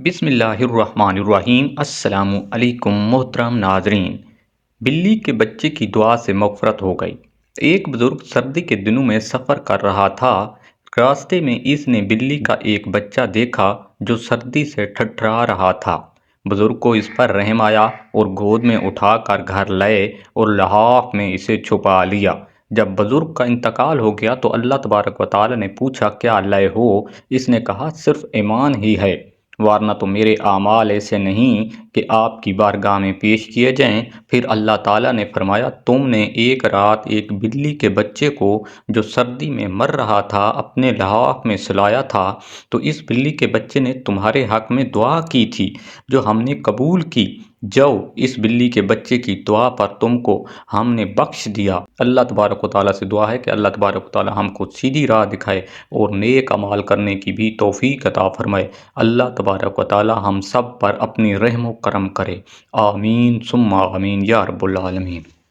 بسم اللہ الرحمن الرحیم۔ السلام علیکم محترم ناظرین۔ بلی کے بچے کی دعا سے مغفرت ہو گئی۔ ایک بزرگ سردی کے دنوں میں سفر کر رہا تھا۔ راستے میں اس نے بلی کا ایک بچہ دیکھا جو سردی سے ٹھٹھرا رہا تھا۔ بزرگ کو اس پر رحم آیا اور گود میں اٹھا کر گھر لائے اور لحاف میں اسے چھپا لیا۔ جب بزرگ کا انتقال ہو گیا تو اللہ تبارک و تعالی نے پوچھا کیا لائے ہو؟ اس نے کہا صرف ایمان ہی ہے، ورنہ تو میرے اعمال ایسے نہیں کہ آپ کی بارگاہ میں پیش کیے جائیں۔ پھر اللہ تعالیٰ نے فرمایا تم نے ایک رات ایک بلی کے بچے کو جو سردی میں مر رہا تھا اپنے لحاف میں سلایا تھا، تو اس بلی کے بچے نے تمہارے حق میں دعا کی تھی جو ہم نے قبول کی۔ جاؤ، اس بلی کے بچے کی دعا پر تم کو ہم نے بخش دیا۔ اللہ تبارک و تعالیٰ سے دعا ہے کہ اللہ تبارک و تعالیٰ ہم کو سیدھی راہ دکھائے اور نیک اعمال کرنے کی بھی توفیق عطا فرمائے۔ اللہ تبارک و تعالیٰ ہم سب پر اپنی رحم و کرم کرے۔ آمین ثم آمین یا رب العالمین۔